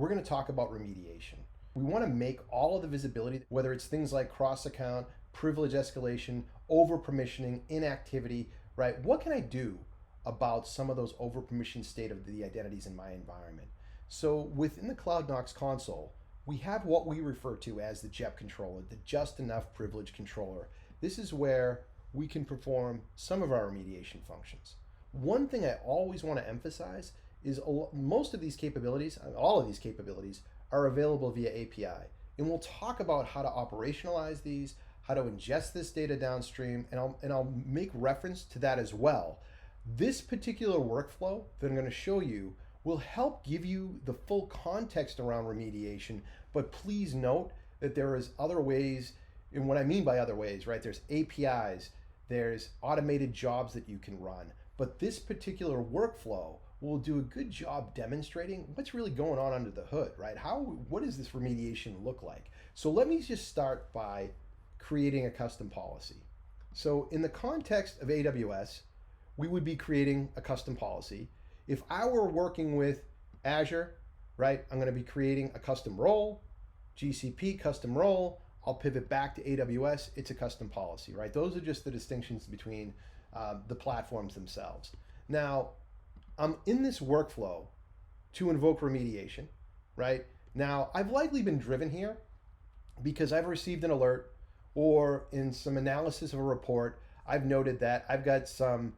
we're going to talk about remediation. We want to make all of the visibility, whether it's things like cross-account, privilege escalation, over-permissioning, inactivity, right? What can I do about some of those over-permissioned state of the identities in my environment? So within the CloudKnox console, we have what we refer to as the JEP controller, the just enough privilege controller. This is where we can perform some of our remediation functions. One thing I always want to emphasize is most of these capabilities, all of these capabilities, are available via API. And we'll talk about how to operationalize these, how to ingest this data downstream, and I'll make reference to that as well. This particular workflow that I'm going to show you will help give you the full context around remediation, but please note that there is other ways, and what I mean by other ways, right? There's APIs, there's automated jobs that you can run, but this particular workflow will do a good job demonstrating what's really going on under the hood, right? What does this remediation look like? So let me just start by creating a custom policy. So in the context of AWS, we would be creating a custom policy. If I were working with Azure, right, I'm going to be creating a custom role, GCP custom role. I'll pivot back to AWS, it's a custom policy, right? Those are just the distinctions between the platforms themselves. Now, I'm in this workflow to invoke remediation, right? Now, I've likely been driven here because I've received an alert, or in some analysis of a report, I've noted that I've got some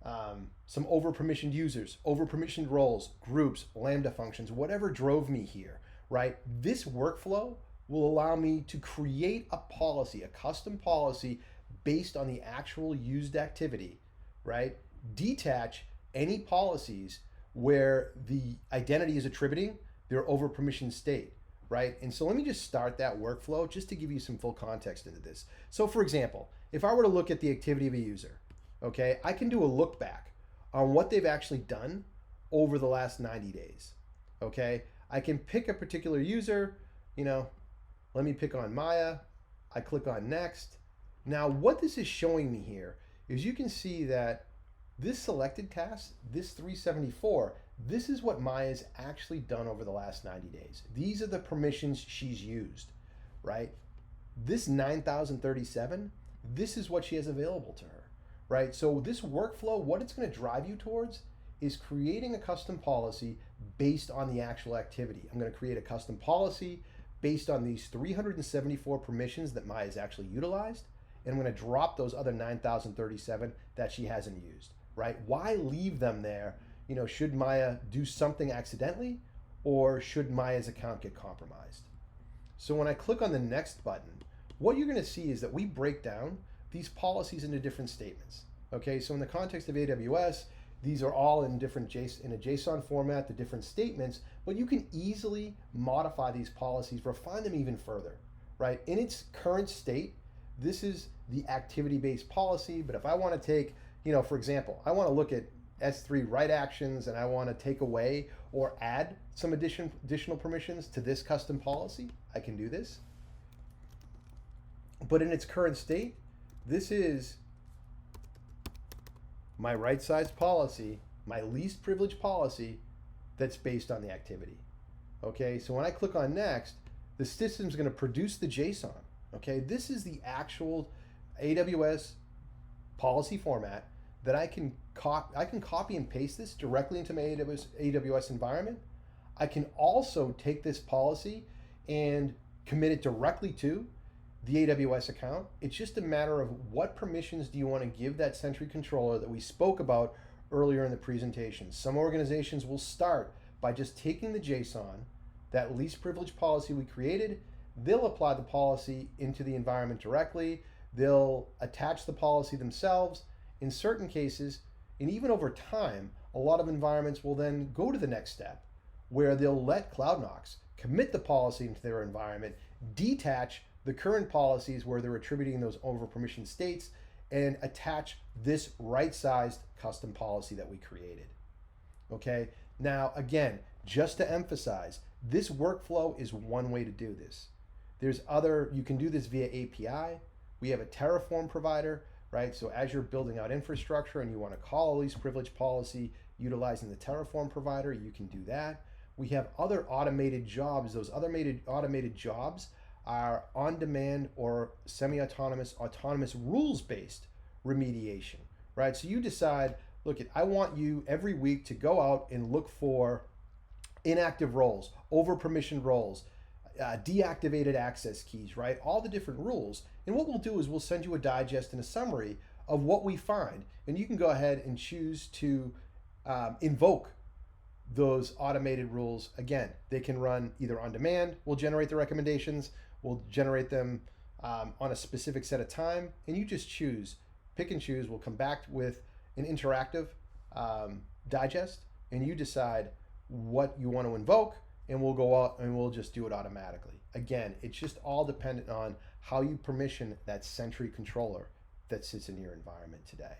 over-permissioned users, over-permissioned roles, groups, Lambda functions, whatever drove me here, right? This workflow will allow me to create a policy, a custom policy based on the actual used activity, right? Detach any policies where the identity is attributing their over-permissioned state, right? And so let me just start that workflow just to give you some full context into this. So for example, if I were to look at the activity of a user, okay, I can do a look back on what they've actually done over the last 90 days, okay? I can pick a particular user, let me pick on Maya. I click on next. Now what this is showing me here is you can see that this selected task, this 374, this is what Maya's actually done over the last 90 days. These are the permissions she's used, right? This 9,037, this is what she has available to her, right? So this workflow, what it's going to drive you towards is creating a custom policy based on the actual activity. I'm going to create a custom policy based on these 374 permissions that Maya's actually utilized, and I'm going to drop those other 9,037 that she hasn't used, right? Why leave them there? Should Maya do something accidentally, or should Maya's account get compromised? So when I click on the next button, what you're going to see is that we break down these policies into different statements. Okay, so in the context of AWS, these are all in a JSON format, the different statements, but you can easily modify these policies, refine them even further, right? In its current state, this is the activity-based policy, but if I want to take, for example, I want to look at S3 write actions and I want to take away or add some additional permissions to this custom policy, I can do this. But in its current state, this is my right-sized policy, my least privileged policy that's based on the activity. Okay, so when I click on next, the system's going to produce the JSON. Okay, this is the actual AWS policy format that I can copy and paste this directly into my AWS environment. I can also take this policy and commit it directly to the AWS account. It's just a matter of what permissions do you want to give that Sentry controller that we spoke about earlier in the presentation. Some organizations will start by just taking the JSON, that least privilege policy we created. They'll apply the policy into the environment directly. They'll attach the policy themselves. In certain cases, and even over time, a lot of environments will then go to the next step where they'll let CloudKnox commit the policy into their environment, detach the current policies where they're attributing those over-permissioned states, and attach this right-sized custom policy that we created. Okay, now again, just to emphasize, this workflow is one way to do this. There's other, you can do this via API. We have a Terraform provider, right? So as you're building out infrastructure and you want to call a least privilege policy utilizing the Terraform provider, you can do that. We have other automated jobs. Those other automated jobs are on-demand or semi-autonomous, autonomous rules-based remediation, right? So you decide, look, I want you every week to go out and look for inactive roles, over-permissioned roles, deactivated access keys, right? All the different rules. And what we'll do is we'll send you a digest and a summary of what we find. And you can go ahead and choose to invoke those automated rules. Again, they can run either on demand, we'll generate the recommendations, we'll generate them on a specific set of time, and you just choose, pick and choose. We'll come back with an interactive digest, and you decide what you want to invoke, and we'll go out and we'll just do it automatically. Again, it's just all dependent on how you permission that Sentry controller that sits in your environment today.